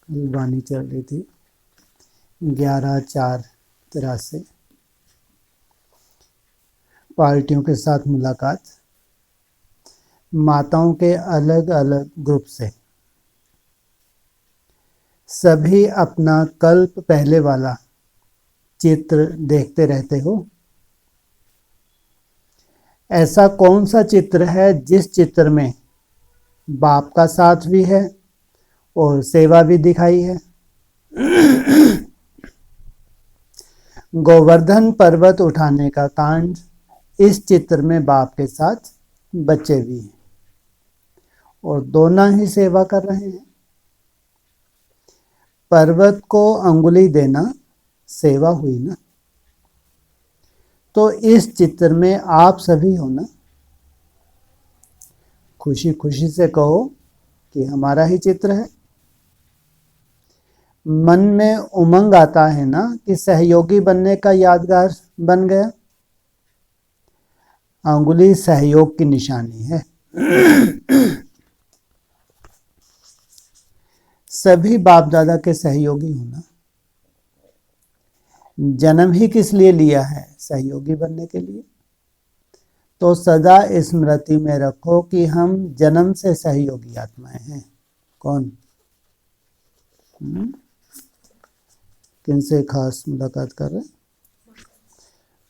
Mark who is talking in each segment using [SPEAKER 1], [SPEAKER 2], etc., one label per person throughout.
[SPEAKER 1] वाणी चल रही थी 11/4/83। पार्टियों के साथ मुलाकात। माताओं के अलग अलग ग्रुप से सभी अपना कल्प पहले वाला चित्र देखते रहते हो। ऐसा कौन सा चित्र है जिस चित्र में बाप का साथ भी है और सेवा भी दिखाई है? गोवर्धन पर्वत उठाने का कांड, इस चित्र में बाप के साथ बच्चे भी हैं और दोनों ही सेवा कर रहे हैं। पर्वत को अंगुली देना सेवा हुई ना। तो इस चित्र में आप सभी हो ना। खुशी खुशी से कहो कि हमारा ही चित्र है। मन में उमंग आता है ना कि सहयोगी बनने का यादगार बन गया। अंगुली सहयोग की निशानी है। सभी बाप दादा के सहयोगी होना। जन्म ही किस लिए लिया है? सहयोगी बनने के लिए। तो सदा स्मृति में रखो कि हम जन्म से सहयोगी आत्माएं हैं। कौन? किनसे खास मुलाकात कर रहे?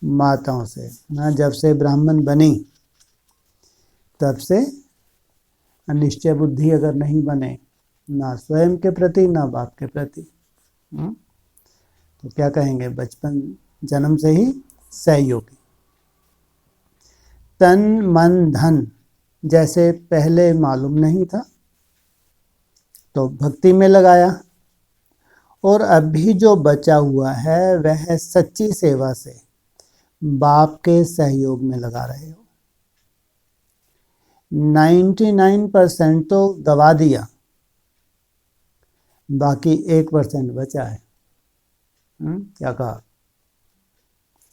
[SPEAKER 1] माताओं से ना। जब से ब्राह्मण बनी तब से अनिश्चय बुद्धि अगर नहीं बने, ना स्वयं के प्रति ना बाप के प्रति, तो क्या कहेंगे? बचपन जन्म से ही सहयोगी। तन मन धन जैसे पहले मालूम नहीं था तो भक्ति में लगाया, और अभी जो बचा हुआ है वह सच्ची सेवा से बाप के सहयोग में लगा रहे हो। 99% तो गवा दिया, बाकी 1% बचा है। क्या कहा?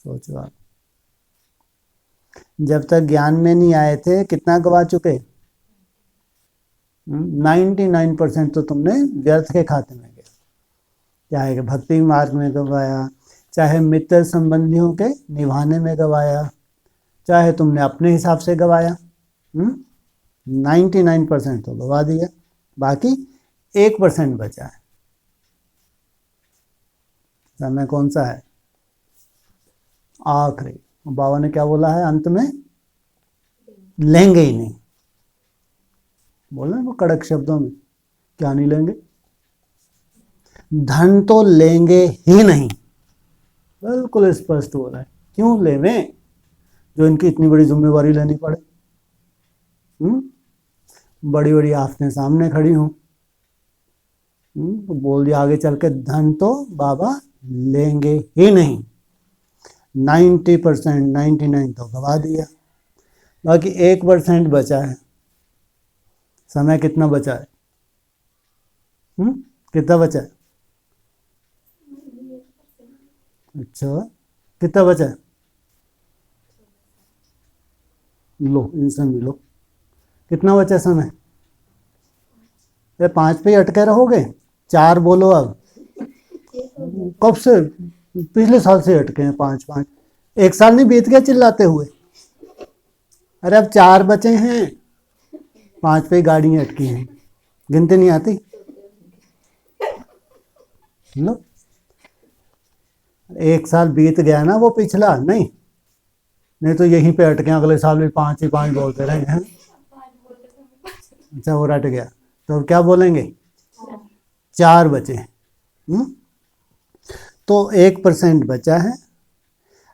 [SPEAKER 1] सोचो आप। जब तक ज्ञान में नहीं आए थे कितना गवा चुके? 99% तो तुमने व्यर्थ के खाते में गया। चाहे भक्ति मार्ग में गवाया, चाहे मित्र संबंधियों के निभाने में गवाया, चाहे तुमने अपने हिसाब से गवाया। 99% तो गवा दिया, बाकी 1% बचा है। समय कौन सा है? आखिरी। बाबा ने क्या बोला है अंत में? लेंगे ही नहीं। बोला वो कड़क शब्दों में। क्या नहीं लेंगे? धन तो लेंगे ही नहीं। बिल्कुल स्पष्ट हो रहा है। क्यों लेवें जो इनकी इतनी बड़ी जिम्मेवारी लेनी पड़े? बड़ी बड़ी आफतें सामने खड़ी हों, तो बोल दिया आगे चल के धन तो बाबा लेंगे ही नहीं। 90% 99 तो गवा दिया, बाकी 1% बचा है। समय कितना बचा है? कितना बचा है? अच्छा, कितना बचा है? लो इनसे मिलो। कितना बचा समय? 5 पे ही अटके रहोगे? 4 बोलो अब। कब से? पिछले साल से अटके हैं 5-5। 1 साल नहीं बीत गया चिल्लाते हुए? अरे अब 4 बचे हैं, 5 पे गाड़ियां अटकी हैं। गिनती नहीं आती? लो 1 साल बीत गया ना, वो पिछला नहीं तो यहीं पे अटके। अगले साल भी 5 ही 5 बोलते रहे हैं। अच्छा वो रट गया तो क्या बोलेंगे? 4 बचे। तो 1% बचा है।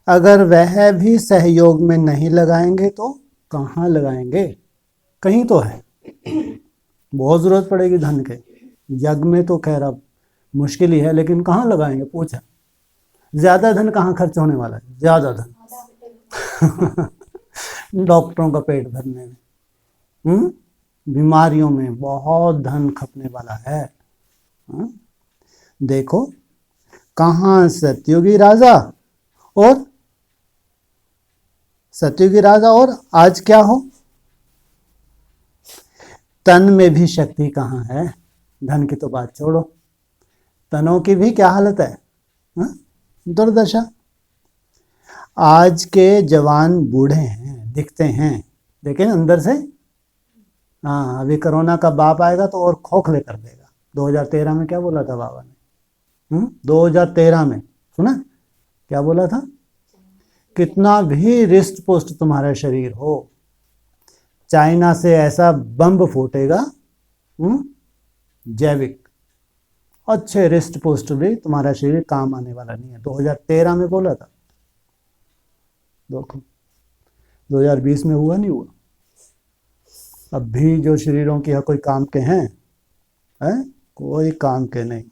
[SPEAKER 1] अगर वह भी सहयोग में नहीं लगाएंगे तो कहाँ लगाएंगे? कहीं तो है। बहुत जरूरत पड़ेगी धन के। यज्ञ में तो खैर अब मुश्किल ही है, लेकिन कहाँ लगाएंगे? पूछा। ज्यादा धन कहाँ खर्च होने वाला है? ज्यादा धन डॉक्टरों का पेट भरने में, बीमारियों में बहुत धन खपने वाला है। देखो कहाँ सतयुगी राजा और आज क्या हो? तन में भी शक्ति कहाँ है? धन की तो बात छोड़ो, तनों की भी क्या हालत है, हाँ? दुर्दशा। आज के जवान बूढ़े हैं, दिखते हैं, लेकिन अंदर से, हाँ, अभी कोरोना का बाप आएगा तो और खोखले कर देगा। 2013 में क्या बोला था बाबा ने, 2013 में सुना क्या बोला था? कितना भी रिस्ट पुष्ट तुम्हारा शरीर हो, चाइना से ऐसा बम फूटेगा, जैविक, अच्छे रिस्ट पुष्ट भी तुम्हारा शरीर काम आने वाला नहीं है। 2013 में बोला था, देखो 2020 में हुआ नहीं हुआ। अब भी जो शरीरों की कोई काम के हैं, कोई काम के नहीं।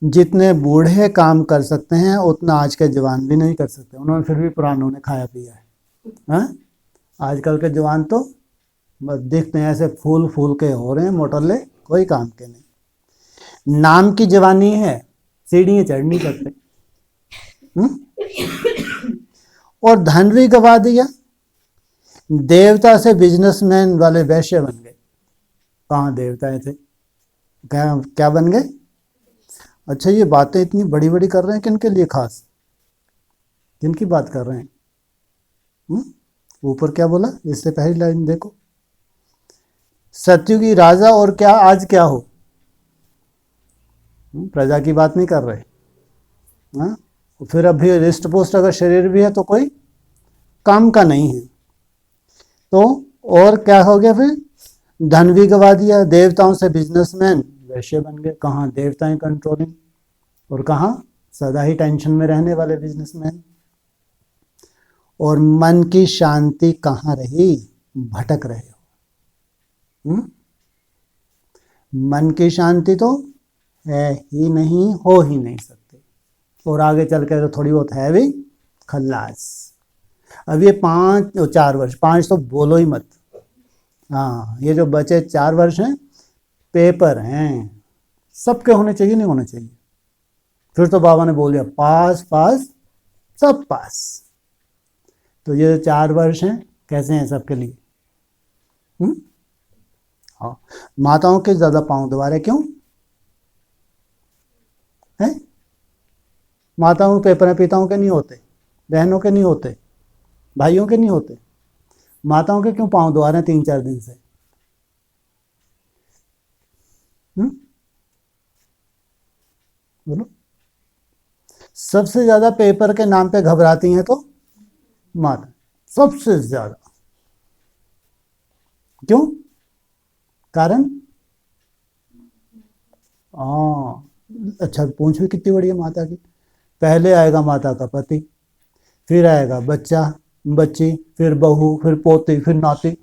[SPEAKER 1] जितने बूढ़े काम कर सकते हैं उतना आज के जवान भी नहीं कर सकते। उन्होंने फिर भी पुरानों ने खाया पिया है। आजकल के जवान तो बस देखते हैं ऐसे फूल फूल के हो रहे हैं मोटरले, कोई काम के नहीं। नाम की जवानी है, सीढ़ियाँ चढ़ नहीं सकते। और धन भी गवा दिया। देवता से बिजनेसमैन वाले वैश्य बन गए। कहाँ देवताएं थे, क्या बन गए? अच्छा, ये बातें इतनी बड़ी बड़ी कर रहे हैं किन के लिए खास, किन की बात कर रहे हैं? ऊपर क्या बोला, इससे पहली लाइन देखो, सत्युगी राजा और क्या आज क्या हो। प्रजा की बात नहीं कर रहे। हाँ, फिर अभी रिस्ट पोस्ट अगर शरीर भी है तो कोई काम का नहीं है। तो और क्या हो गया, फिर धन भी गवा दिया। देवताओं से बिजनेसमैन वैश्य बन गए। कहाँ देवताएं कंट्रोलिंग, और कहाँ सदा ही टेंशन में रहने वाले बिजनेसमैन। और मन की शांति कहाँ रही, भटक रहे हो। मन की शांति तो है ही नहीं, हो ही नहीं सकती। और आगे चल के तो थोड़ी बहुत है भी खल्लास। अब ये 4 वर्ष, 5 तो बोलो ही मत। हाँ, ये जो बचे 4 वर्ष हैं, पेपर हैं, सबके होने चाहिए, नहीं होने चाहिए। फिर तो बाबा ने बोल दिया पास पास सब पास। तो ये 4 वर्ष हैं, कैसे हैं सबके लिए? हाँ, माताओं के ज्यादा पांव दबा रहे, क्यों है? माताओं के पेपर हैं, पिताओं के नहीं होते, बहनों के नहीं होते, भाइयों के नहीं होते। माताओं के क्यों पांव दबा रहे हैं 3-4 दिन से? बोलो। सबसे ज्यादा पेपर के नाम पे घबराती हैं तो माता, सबसे ज्यादा। क्यों? कारण? अच्छा, पूंछ भी कितनी बड़ी है माता की। पहले आएगा माता का पति, फिर आएगा बच्चा बच्ची, फिर बहू, फिर पोती, फिर नाती।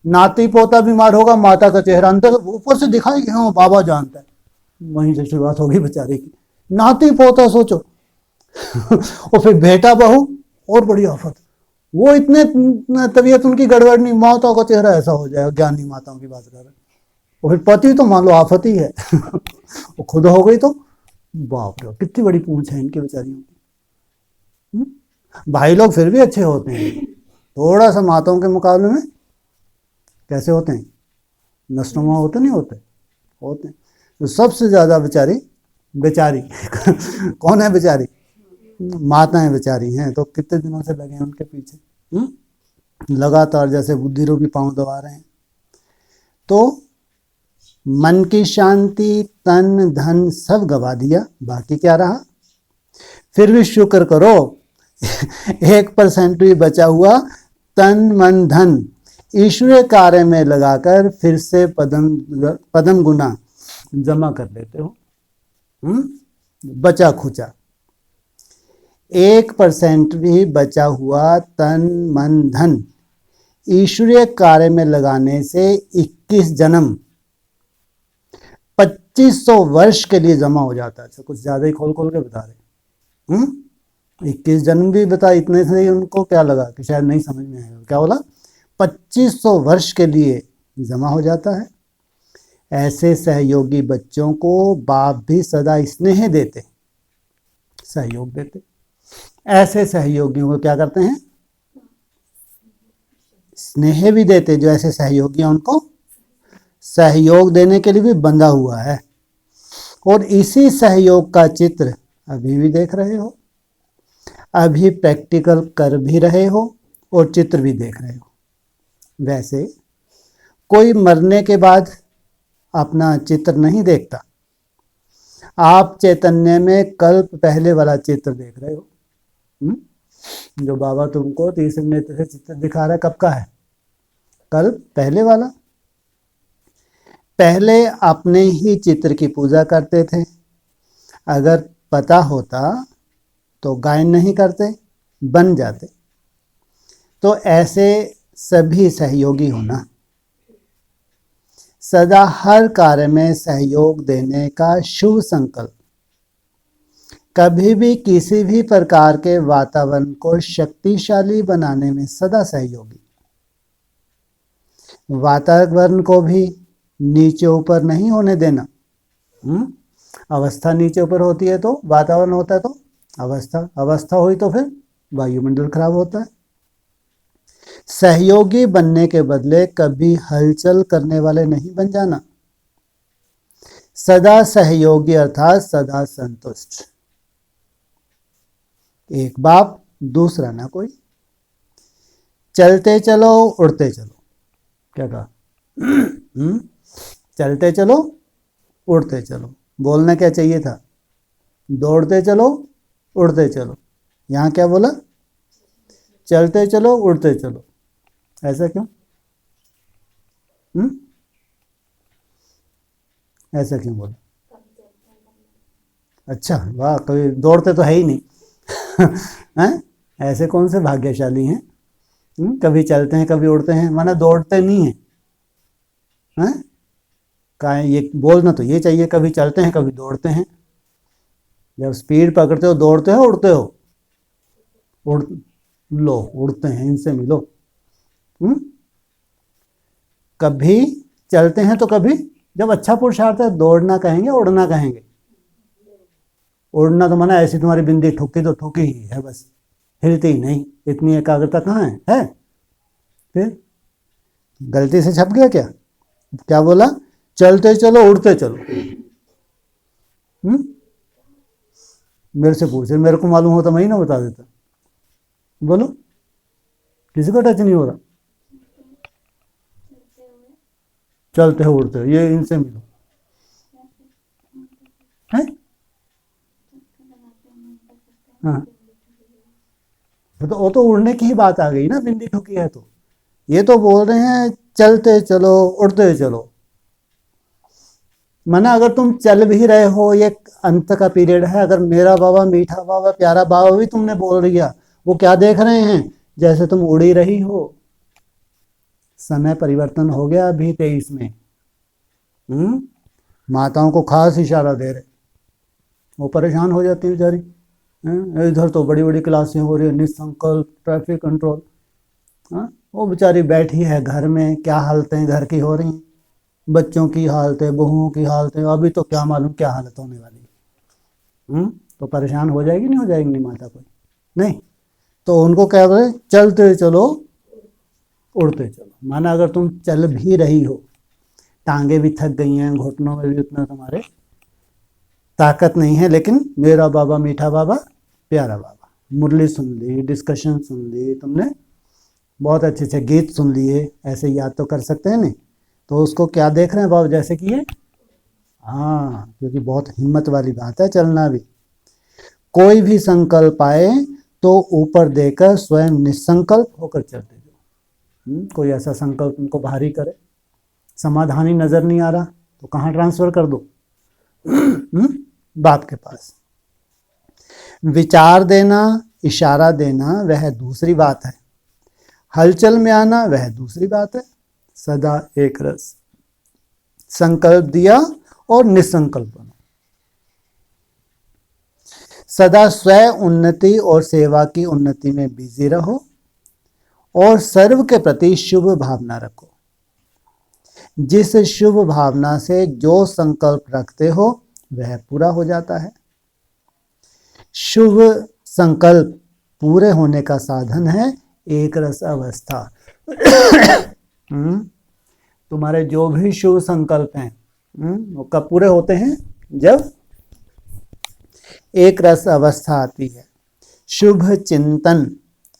[SPEAKER 1] नाती पोता बीमार होगा, माता का चेहरा अंदर ऊपर से दिखाई, हाँ बाबा जानता है। वहीं से शुरुआत होगी बेचारे की। नाती पोता सोचो। और फिर बेटा बहू, और बड़ी आफत। वो इतने तबीयत उनकी गड़बड़ नहीं, माता का चेहरा ऐसा हो जाएगा। ज्ञानी माताओं की बात कर रहे हैं। और फिर पति तो मान लो आफत ही है। वो खुद हो गई तो बाप रे, कितनी बड़ी पूंछ है इनकी बेचारियों की। भाई लोग फिर भी अच्छे होते हैं, थोड़ा सा माताओं के मुकाबले में कैसे होते हैं, नष्टनुमा होते नहीं होते, होते हैं। तो सबसे ज्यादा बेचारी कौन है बेचारी? माताएं बेचारी हैं। तो कितने दिनों से लगे हैं उनके पीछे, लगातार जैसे बुद्धि रूपी पांव दबा रहे हैं। तो मन की शांति, तन धन सब गवा दिया, बाकी क्या रहा? फिर भी शुक्र करो, 1% भी बचा हुआ तन मन धन ईश्वरीय कार्य में लगाकर फिर से पदम गुना जमा कर लेते हो। बचा खुचा 1% भी बचा हुआ तन मन धन ईश्वरीय कार्य में लगाने से 21 जन्म 2500 वर्ष के लिए जमा हो जाता है। अच्छा, कुछ ज्यादा ही खोल खोल के बता रहे। 21 जन्म भी बता, इतने से उनको क्या लगा कि शायद नहीं समझ में आएगा। क्या बोला? 2500 वर्ष के लिए जमा हो जाता है। ऐसे सहयोगी बच्चों को बाप भी सदा स्नेह देते, सहयोग देते। ऐसे सहयोगियों को क्या करते हैं? स्नेह भी देते। जो ऐसे सहयोगी हैं उनको सहयोग देने के लिए भी बंधा हुआ है। और इसी सहयोग का चित्र अभी भी देख रहे हो, अभी प्रैक्टिकल कर भी रहे हो और चित्र भी देख रहे हो। वैसे कोई मरने के बाद अपना चित्र नहीं देखता। आप चैतन्य में कल्प पहले वाला चित्र देख रहे हो। जो बाबा तुमको तीसरे नेत्र से चित्र दिखा रहा है, कब का है? कल्प पहले वाला। पहले अपने ही चित्र की पूजा करते थे। अगर पता होता तो गायन नहीं करते, बन जाते। तो ऐसे सभी सहयोगी होना, सदा हर कार्य में सहयोग देने का शुभ संकल्प, कभी भी किसी भी प्रकार के वातावरण को शक्तिशाली बनाने में सदा सहयोगी। वातावरण को भी नीचे ऊपर नहीं होने देना। अवस्था नीचे ऊपर होती है तो वातावरण होता है, तो अवस्था हुई तो फिर वायुमंडल खराब होता है। सहयोगी बनने के बदले कभी हलचल करने वाले नहीं बन जाना। सदा सहयोगी अर्थात सदा संतुष्ट। एक बाप दूसरा ना कोई। चलते चलो उड़ते चलो। क्या कहा? चलते चलो उड़ते चलो। बोलना क्या चाहिए था? दौड़ते चलो उड़ते चलो। यहाँ क्या बोला? चलते चलो उड़ते चलो। ऐसा क्यों? ऐसा क्यों बोला? अच्छा, वाह, कभी दौड़ते तो है ही नहीं। हैं? ऐसे कौन से भाग्यशाली हैं? कभी चलते हैं कभी उड़ते हैं, माना दौड़ते नहीं हैं। हैं? का ये बोलना तो ये चाहिए, कभी चलते हैं कभी दौड़ते हैं। जब स्पीड पकड़ते हो दौड़ते हो उड़ते हो? उड़ते हैं, इनसे मिलो। कभी चलते हैं तो कभी, जब अच्छा पुरुषार्थ है, दौड़ना कहेंगे उड़ना कहेंगे? उड़ना तो माना ऐसी तुम्हारी बिंदी ठुकी तो ठुकी ही है, बस हिलती ही नहीं। इतनी एकाग्रता कहाँ है? फिर गलती से छप गया क्या? क्या बोला? चलते चलो उड़ते चलो। मेरे से पूछे, मेरे को मालूम होता मैं ही ना बता देता। बोलो, किसी को टच नहीं हो रहा। चलते हो उड़ते हो, ये इनसे मिलो। है? हाँ, तो वो तो उड़ने की ही बात आ गई ना, बिंदी ठुकी है तो। ये तो बोल रहे हैं चलते चलो उड़ते चलो। माना अगर तुम चल भी रहे हो, ये अंत का पीरियड है, अगर मेरा बाबा मीठा बाबा प्यारा बाबा भी तुमने बोल दिया, वो क्या देख रहे हैं? जैसे तुम उड़ी रही हो। समय परिवर्तन हो गया अभी 23 में। माताओं को खास इशारा दे रहे, वो परेशान हो जाती है बेचारी। इधर तो बड़ी बड़ी क्लासें हो रही है, निसंकल्प, ट्रैफिक कंट्रोल। वो बेचारी बैठी है घर में, क्या हालतें घर की हो रही, बच्चों की हालतें, बहुओं की हालतें, अभी तो क्या मालूम क्या हालत होने वाली। तो परेशान हो जाएगी नहीं हो जाएगी नहीं माता कोई? नहीं। तो उनको क्या बोले? चलते चलो उड़ते चलो। माना अगर तुम चल भी रही हो, टांगे भी थक गई हैं, घुटनों में भी उतना तुम्हारे ताकत नहीं है, लेकिन मेरा बाबा मीठा बाबा प्यारा बाबा, मुरली सुन ली, डिस्कशन सुन ली तुमने, बहुत अच्छे अच्छे गीत सुन लिए, ऐसे याद तो कर सकते हैं नहीं? तो उसको क्या देख रहे हैं बाबा? जैसे कि ये, हाँ, क्योंकि बहुत हिम्मत वाली बात है चलना भी। कोई भी संकल्प आए तो ऊपर देकर स्वयं निसंकल्प होकर चलते जाओ। कोई ऐसा संकल्प तुमको भारी करे, समाधानी नजर नहीं आ रहा, तो कहाँ ट्रांसफर कर दो? बाप के पास। विचार देना, इशारा देना वह दूसरी बात है, हलचल में आना वह दूसरी बात है। सदा एक रस। संकल्प दिया और निसंकल्प बनो। सदा स्व उन्नति और सेवा की उन्नति में बिजी रहो और सर्व के प्रति शुभ भावना रखो। जिस शुभ भावना से जो संकल्प रखते हो वह पूरा हो जाता है। शुभ संकल्प पूरे होने का साधन है एक रस अवस्था। तुम्हारे जो भी शुभ संकल्प हैं वो कब पूरे होते हैं? जब एक रस अवस्था आती है, शुभ चिंतन,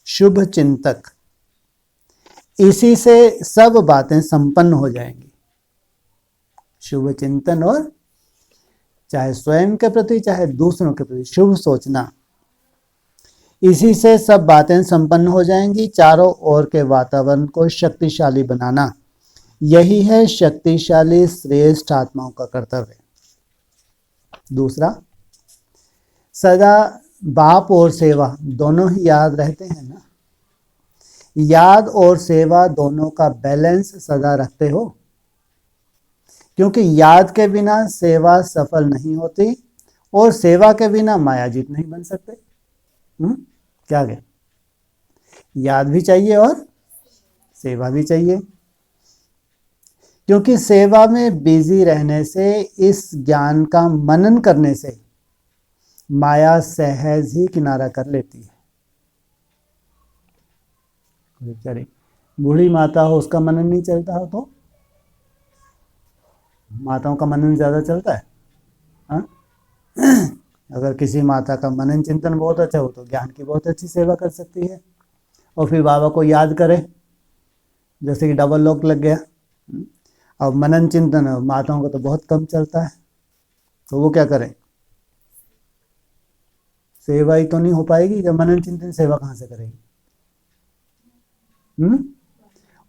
[SPEAKER 1] शुभ चिंतक, इसी से सब बातें संपन्न हो जाएंगी। शुभ चिंतन और चाहे स्वयं के प्रति चाहे दूसरों के प्रति शुभ सोचना, इसी से सब बातें संपन्न हो जाएंगी। चारों ओर के वातावरण को शक्तिशाली बनाना, यही है शक्तिशाली श्रेष्ठ आत्माओं का कर्तव्य। दूसरा, सदा बाप और सेवा दोनों ही याद रहते हैं ना। याद और सेवा दोनों का बैलेंस सदा रखते हो, क्योंकि याद के बिना सेवा सफल नहीं होती और सेवा के बिना मायाजीत नहीं बन सकते। क्या गया? याद भी चाहिए और सेवा भी चाहिए, क्योंकि सेवा में बिजी रहने से, इस ज्ञान का मनन करने से माया सहज ही किनारा कर लेती है। बेचारी बूढ़ी माता हो, उसका मनन नहीं चलता हो तो माताओं का मनन ज़्यादा चलता है। हाँ? अगर किसी माता का मनन चिंतन बहुत अच्छा हो तो ज्ञान की बहुत अच्छी सेवा कर सकती है। और फिर बाबा को याद करे, जैसे कि डबल लॉक लग गया। अब मनन चिंतन माताओं का तो बहुत कम चलता है, तो वो क्या करें? सेवा ही तो नहीं हो पाएगी जब मनन चिंतन, सेवा कहाँ से करेगी?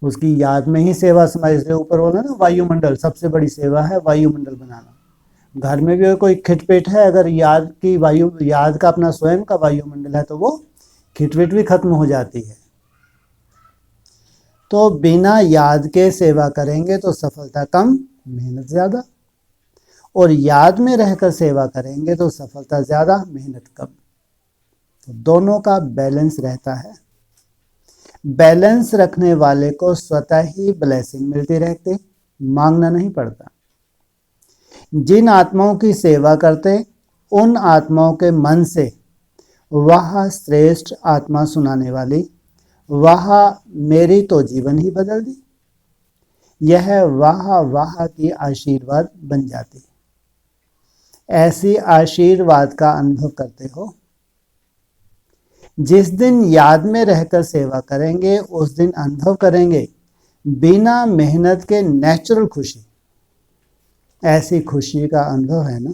[SPEAKER 1] उसकी याद में ही सेवा समाज से ऊपर बोला ना, वायुमंडल सबसे बड़ी सेवा है, वायुमंडल बनाना। घर में भी कोई खिटपिट है, अगर याद की वायु, याद का अपना स्वयं का वायुमंडल है तो वो खिटपिट भी खत्म हो जाती है। तो बिना याद के सेवा करेंगे तो सफलता कम, मेहनत ज्यादा, और याद में रहकर सेवा करेंगे तो सफलता ज्यादा, मेहनत कम। तो दोनों का बैलेंस रहता है। बैलेंस रखने वाले को स्वतः ही ब्लेसिंग मिलती रहती, मांगना नहीं पड़ता। जिन आत्माओं की सेवा करते, उन आत्माओं के मन से वाह श्रेष्ठ आत्मा सुनाने वाली, वाह मेरी तो जीवन ही बदल दी, यह वाह वाह की आशीर्वाद बन जाती। ऐसी आशीर्वाद का अनुभव करते हो। जिस दिन याद में रहकर सेवा करेंगे उस दिन अनुभव करेंगे बिना मेहनत के नेचुरल खुशी। ऐसी खुशी का अनुभव है ना।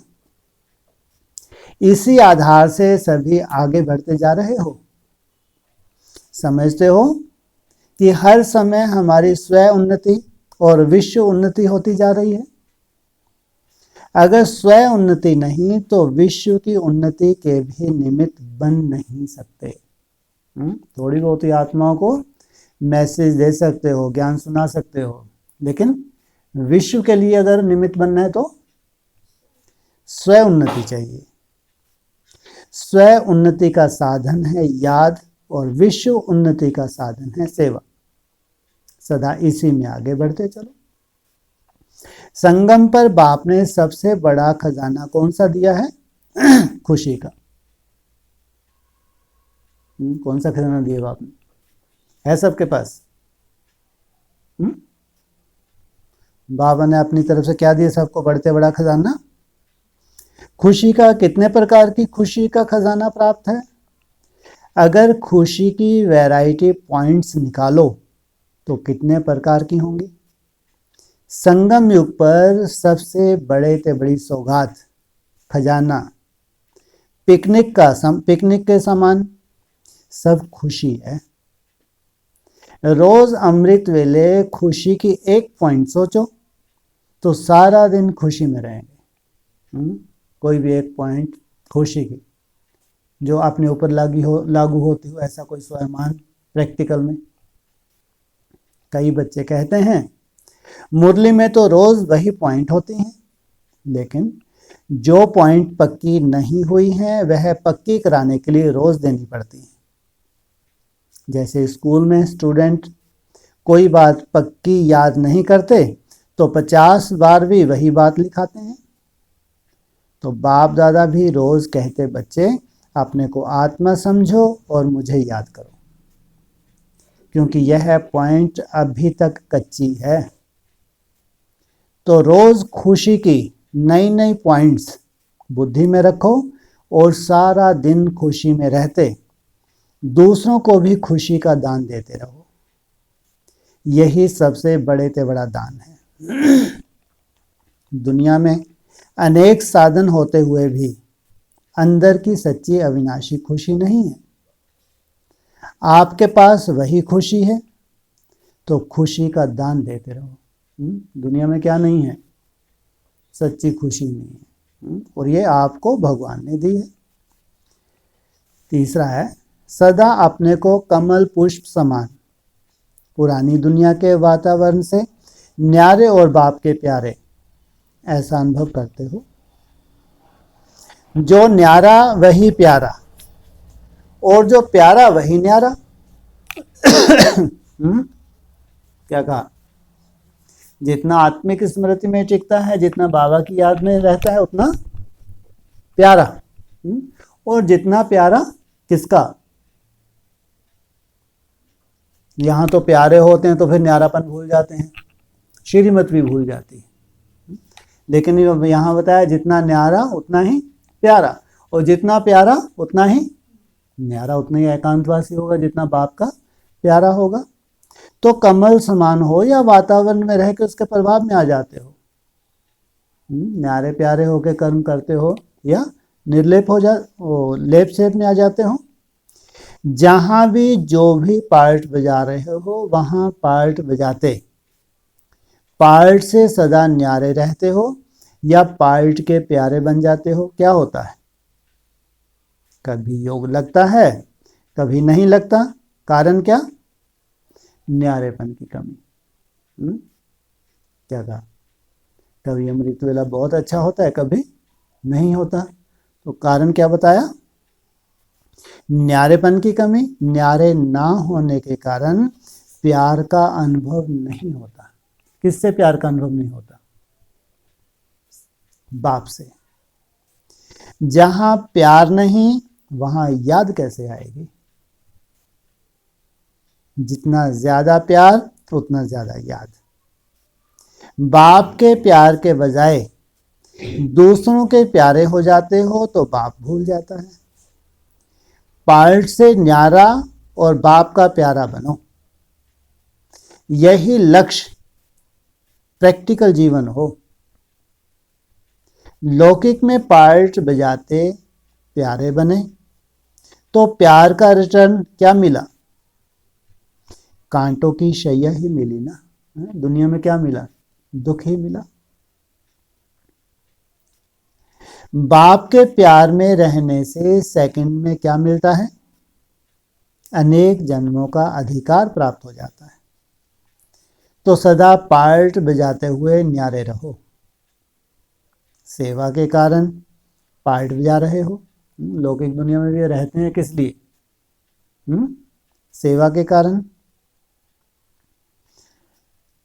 [SPEAKER 1] इसी आधार से सभी आगे बढ़ते जा रहे हो। समझते हो कि हर समय हमारी स्व उन्नति और विश्व उन्नति होती जा रही है। अगर स्व उन्नति नहीं तो विश्व की उन्नति के भी निमित्त बन नहीं सकते। थोड़ी बहुत ही आत्माओं को मैसेज दे सकते हो, ज्ञान सुना सकते हो, लेकिन विश्व के लिए अगर निमित्त बनना है तो स्व उन्नति चाहिए। स्व उन्नति का साधन है याद और विश्व उन्नति का साधन है सेवा। सदा इसी में आगे बढ़ते चलो। संगम पर बाप ने सबसे बड़ा खजाना कौन सा दिया है? खुशी का। कौन सा खजाना दिया बाप ने? है सबके पास? बाबा ने अपनी तरफ से क्या दिया सबको? बढ़ते बड़ा खजाना खुशी का। कितने प्रकार की खुशी का खजाना प्राप्त है? अगर खुशी की वैरायटी पॉइंट्स निकालो तो कितने प्रकार की होंगी? संगम युग पर सबसे बड़े से बड़ी सौगात खजाना पिकनिक के समान सब खुशी है। रोज अमृत वेले खुशी की एक पॉइंट सोचो तो सारा दिन खुशी में रहेंगे। कोई भी एक पॉइंट खुशी की जो अपने ऊपर लागू होती हो, ऐसा कोई स्वयं प्रैक्टिकल में। कई बच्चे कहते हैं मुरली में तो रोज वही पॉइंट होती हैं, लेकिन जो पॉइंट पक्की नहीं हुई हैं वह पक्की कराने के लिए रोज देनी पड़ती हैं। जैसे स्कूल में स्टूडेंट कोई बात पक्की याद नहीं करते तो 50 बार भी वही बात लिखाते हैं। तो बाप दादा भी रोज कहते बच्चे अपने को आत्मा समझो और मुझे याद करो, क्योंकि यह पॉइंट अभी तक कच्ची है। तो रोज खुशी की नई नई पॉइंट्स बुद्धि में रखो और सारा दिन खुशी में रहते दूसरों को भी खुशी का दान देते रहो। यही सबसे बड़े से बड़ा दान है। दुनिया में अनेक साधन होते हुए भी अंदर की सच्ची अविनाशी खुशी नहीं है। आपके पास वही खुशी है तो खुशी का दान देते रहो। दुनिया में क्या नहीं है? सच्ची खुशी नहीं है, और ये आपको भगवान ने दी है। तीसरा है, सदा अपने को कमल पुष्प समान पुरानी दुनिया के वातावरण से न्यारे और बाप के प्यारे ऐसा अनुभव करते हो। जो न्यारा वही प्यारा और जो प्यारा वही न्यारा। क्या कहा? जितना आत्मिक स्मृति में टिकता है, जितना बाबा की याद में रहता है, उतना प्यारा। और जितना प्यारा किसका? यहां तो प्यारे होते हैं तो फिर न्यारापन भूल जाते हैं, श्रीमत भी भूल जाती है। लेकिन यहां बताया जितना न्यारा उतना ही प्यारा, और जितना प्यारा उतना ही न्यारा, उतना ही एकांतवासी होगा जितना बाप का प्यारा होगा। तो कमल समान हो या वातावरण में रह के उसके प्रभाव में आ जाते हो, न्यारे प्यारे होके कर्म करते हो या निर्लेप हो लेप सेप में आ जाते हो। जहां भी जो भी पार्ट बजा रहे हो वहां पार्ट बजाते पार्ट से सदा न्यारे रहते हो या पार्ट के प्यारे बन जाते हो। क्या होता है? कभी योग लगता है, कभी नहीं लगता। कारण क्या? न्यारेपन की कमी। क्या कहा? कभी अमृत वेला बहुत अच्छा होता है, कभी नहीं होता। तो कारण क्या बताया? न्यारेपन की कमी। न्यारे ना होने के कारण प्यार का अनुभव नहीं होता। किससे प्यार का अनुभव नहीं होता? बाप से। जहां प्यार नहीं वहां याद कैसे आएगी? जितना ज्यादा प्यार उतना ज्यादा याद। बाप के प्यार के बजाय दूसरों के प्यारे हो जाते हो तो बाप भूल जाता है। पार्ट से न्यारा और बाप का प्यारा बनो, यही लक्ष्य प्रैक्टिकल जीवन हो। लौकिक में पार्ट बजाते प्यारे बने तो प्यार का रिटर्न क्या मिला? कांटों की शैया ही मिली ना। दुनिया में क्या मिला? दुख ही मिला। बाप के प्यार में रहने से सेकंड में क्या मिलता है? अनेक जन्मों का अधिकार प्राप्त हो जाता है। तो सदा पार्ट बजाते हुए न्यारे रहो। सेवा के कारण पार्ट बजा रहे हो। लौकिक दुनिया में भी रहते हैं किस लिए? सेवा के कारण।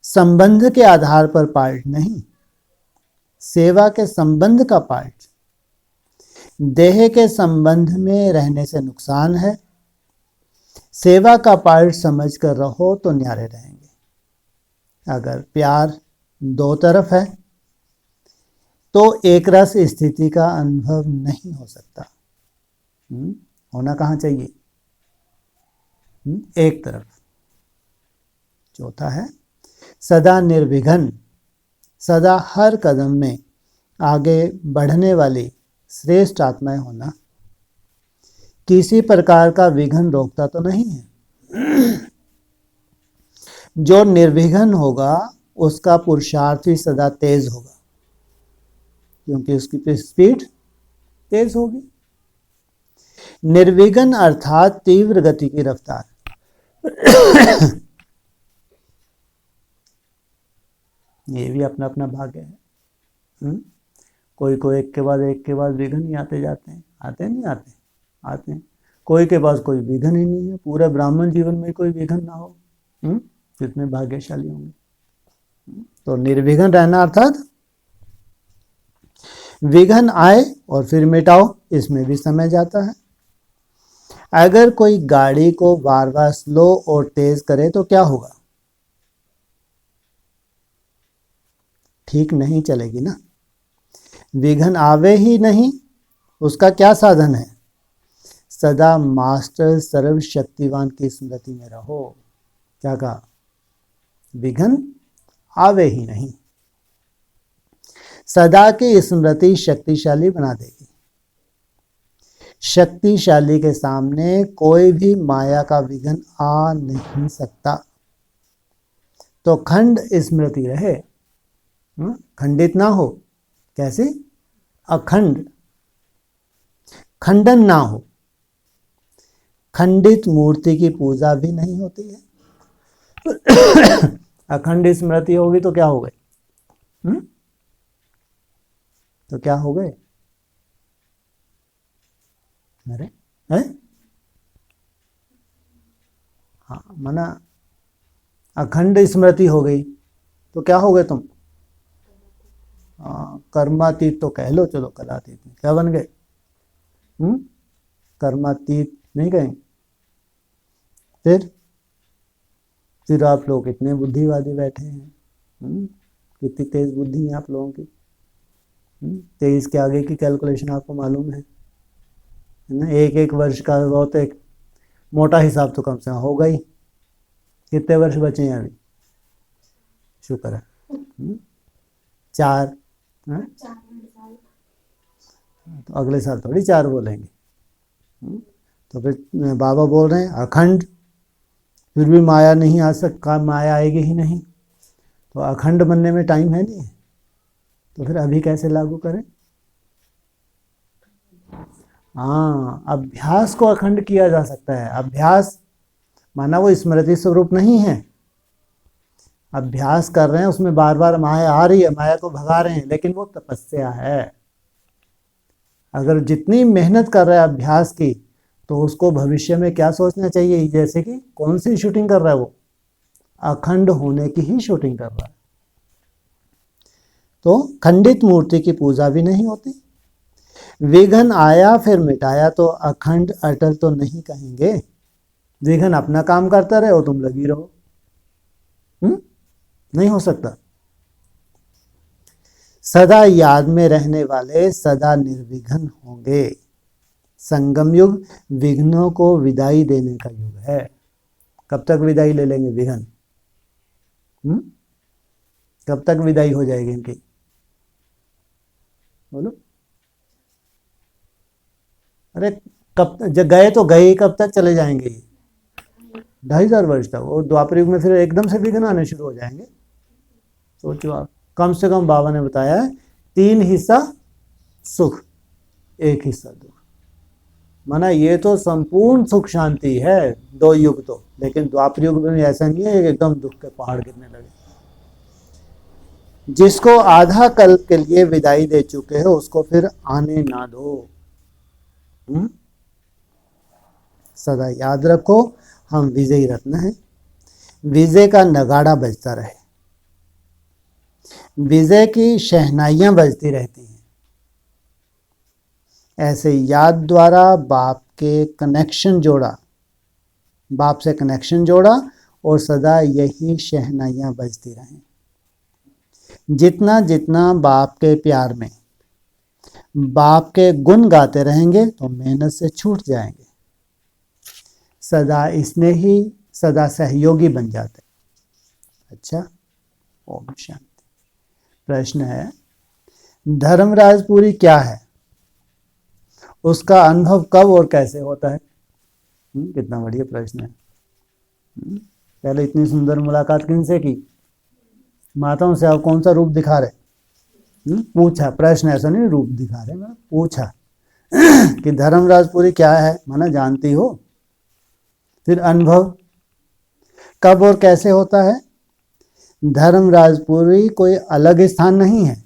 [SPEAKER 1] संबंध के आधार पर पार्ट नहीं, सेवा के संबंध का पार्ट। देह के संबंध में रहने से नुकसान है। सेवा का पार्ट समझ कर रहो तो न्यारे रहेंगे। अगर प्यार दो तरफ है तो एक रस स्थिति का अनुभव नहीं हो सकता। होना कहाँ चाहिए? एक तरफ। चौथा है, सदा निर्विघ्न, सदा हर कदम में आगे बढ़ने वाली श्रेष्ठ आत्माएं होना। किसी प्रकार का विघ्न रोकता तो नहीं है। जो निर्विघ्न होगा उसका पुरुषार्थ भी सदा तेज होगा, क्योंकि उसकी स्पीड तेज होगी। निर्विघ्न अर्थात तीव्र गति की रफ्तार। ये भी अपना अपना भाग्य है। कोई को एक के बाद विघ्न ही आते जाते हैं। आते नहीं आते? आते हैं। कोई के पास कोई विघ्न ही नहीं है। पूरा ब्राह्मण जीवन में कोई विघ्न ना हो, कितने भाग्यशाली होंगे। तो निर्विघ्न रहना अर्थात विघ्न आए और फिर मिटाओ, इसमें भी समय जाता है। अगर कोई गाड़ी को बार बार स्लो और तेज करे तो क्या होगा? ठीक नहीं चलेगी ना। विघ्न आवे ही नहीं, उसका क्या साधन है? सदा मास्टर सर्वशक्तिवान की स्मृति में रहो। क्या कहा? विघ्न आवे ही नहीं। सदा की स्मृति शक्तिशाली बना देगी। शक्तिशाली के सामने कोई भी माया का विघ्न आ नहीं सकता। तो खंड स्मृति रहे, खंडित ना हो। कैसे? अखंड, खंडन ना हो। खंडित मूर्ति की पूजा भी नहीं होती है। अखंड स्मृति होगी तो क्या हो गए? तो क्या हो गए? अरे है? हाँ, माना अखंड स्मृति हो गई तो क्या हो गए तुम? कर्मातीत तो कह लो, चलो कलातीत क्या बन गए? कर्मातीत नहीं कहेंगे। फिर आप लोग इतने बुद्धिवादी बैठे हैं। कितनी तेज बुद्धि है आप लोगों की। 23 के आगे की कैलकुलेशन आपको मालूम है ना? एक वर्ष का बहुत एक मोटा हिसाब तो कम से कम होगा ही। कितने वर्ष बचे हैं अभी? शुक्र है 4। तो अगले साल थोड़ी 4 बोलेंगे। तो फिर बाबा बोल रहे हैं अखंड, फिर भी माया नहीं आ सकता, माया आएगी ही नहीं। तो अखंड बनने में टाइम है नहीं, तो फिर अभी कैसे लागू करें? हाँ, अभ्यास को अखंड किया जा सकता है। अभ्यास माना वो स्मृति स्वरूप नहीं है। अभ्यास कर रहे हैं, उसमें बार बार माया आ रही है, माया को भगा रहे हैं, लेकिन वो तपस्या है। अगर जितनी मेहनत कर रहा है अभ्यास की, तो उसको भविष्य में क्या सोचना चाहिए? जैसे कि कौन सी शूटिंग कर रहा है वो? अखंड होने की ही शूटिंग कर रहा है। तो खंडित मूर्ति की पूजा भी नहीं होती। विघ्न आया फिर मिटाया तो अखंड अटल तो नहीं कहेंगे। विघ्न अपना काम करता रहे और तुम लगी रहो, नहीं हो सकता। सदा याद में रहने वाले सदा निर्विघ्न होंगे। संगम युग विघ्नों को विदाई देने का युग है। कब तक विदाई ले लेंगे विघ्न? कब तक विदाई हो जाएगी इनकी? बोलो। अरे कब जब गए तो गए, कब तक चले जाएंगे? 2500 वर्ष तक। और द्वापर युग में फिर एकदम से विघ्न आने शुरू हो जाएंगे। सोचो आप, कम से कम बाबा ने बताया है 3 हिस्सा सुख, 1 हिस्सा दुख। माना ये तो संपूर्ण सुख शांति है 2 युग तो, लेकिन द्वापर युग में ऐसा नहीं है एकदम दुख के पहाड़ गिरने लगे। जिसको आधा कल्प के लिए विदाई दे चुके हो उसको फिर आने ना दो। सदा याद रखो हम विजयी रत्न हैं। विजय का नगाड़ा बजता रहे, विजय की शहनाइयां बजती रहती हैं। ऐसे याद द्वारा बाप के कनेक्शन जोड़ा, बाप से कनेक्शन जोड़ा और सदा यही शहनाइयां बजती रहें। जितना जितना बाप के प्यार में बाप के गुण गाते रहेंगे तो मेहनत से छूट जाएंगे। सदा स्नेही सदा सहयोगी बन जाते। अच्छा, ओम शांति। प्रश्न है, धर्मराजपुरी क्या है? उसका अनुभव कब और कैसे होता है? कितना बढ़िया प्रश्न है। पहले इतनी सुंदर मुलाकात किनसे की? माताओं से। आप कौन सा रूप दिखा रहे? पूछा, प्रश्न ऐसा नहीं रूप दिखा रहे, मैंने पूछा कि धर्मराजपुरी क्या है, माना जानती हो। फिर अनुभव कब और कैसे होता है? धर्मराजपुरी कोई अलग स्थान नहीं है।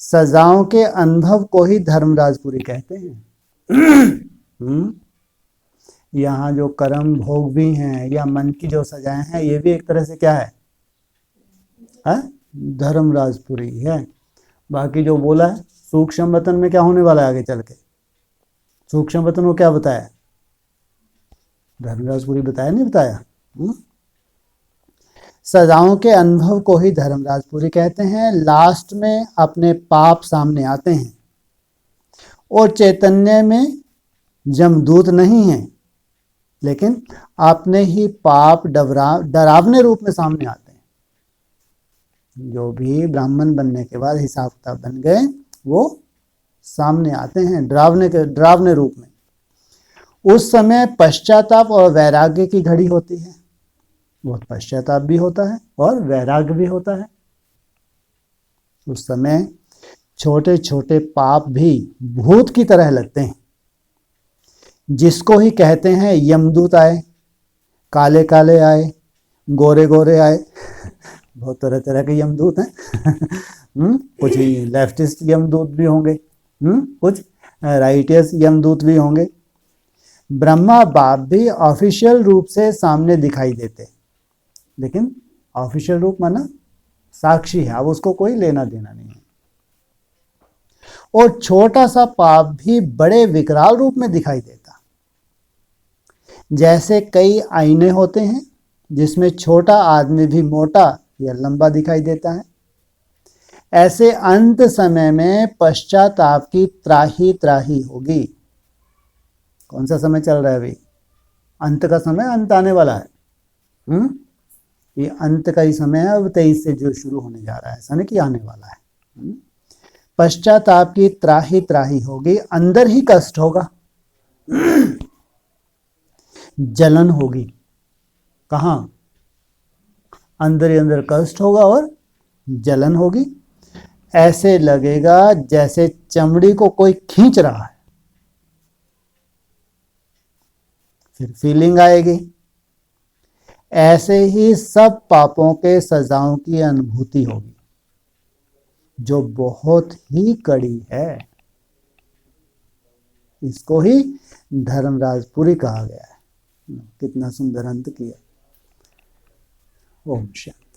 [SPEAKER 1] सजाओं के अनुभव को ही धर्मराजपुरी कहते हैं। यहाँ जो कर्म भोग भी हैं या मन की जो सजाएं हैं, ये भी एक तरह से क्या है? धर्मराजपुरी है। बाकी जो बोला है सूक्ष्म वतन में क्या होने वाला है आगे चल के? सूक्ष्म वतन को क्या बताया? धर्मराजपुरी बताया नहीं बताया? सजाओं के अनुभव को ही धर्मराजपुरी कहते हैं। लास्ट में अपने पाप सामने आते हैं और चैतन्य में जमदूत नहीं है, लेकिन अपने ही पाप डरावने रूप में सामने आते हैं। जो भी ब्राह्मण बनने के बाद हिसाब किताब बन गए वो सामने आते हैं डरावने रूप में। उस समय पश्चाताप और वैराग्य की घड़ी होती है। बहुत पश्चाताप भी होता है और वैराग्य भी होता है। उस समय छोटे छोटे पाप भी भूत की तरह लगते हैं, जिसको ही कहते हैं यमदूत आए, काले काले आए, गोरे गोरे आए। बहुत तरह तरह के यमदूत हैं। कुछ लेफ्टिस्ट यमदूत भी होंगे, कुछ राइटियस यमदूत भी होंगे। ब्रह्मा बाप भी ऑफिशियल रूप से सामने दिखाई देते, लेकिन ऑफिशियल रूप माना साक्षी है, अब उसको कोई लेना देना नहीं है। और छोटा सा पाप भी बड़े विकराल रूप में दिखाई देता। जैसे कई आईने होते हैं जिसमें छोटा आदमी भी मोटा या लंबा दिखाई देता है, ऐसे अंत समय में पश्चाताप की त्राही त्राही होगी। कौन सा समय चल रहा है अभी? अंत का समय, अंत आने वाला है। ये अंत का ही समय है, अब 23 से जो शुरू होने जा रहा है, ऐसा नहीं कि आने वाला है। पश्चाताप की त्राही त्राही होगी, अंदर ही कष्ट होगा, जलन होगी। कहाँ? अंदर ही अंदर कष्ट होगा और जलन होगी। ऐसे लगेगा जैसे चमड़ी को कोई खींच रहा है। फिर फीलिंग आएगी। ऐसे ही सब पापों के सजाओं की अनुभूति होगी, जो बहुत ही कड़ी है। इसको ही धर्मराजपुरी कहा गया है। कितना सुंदर अंत किया। ओम शांति।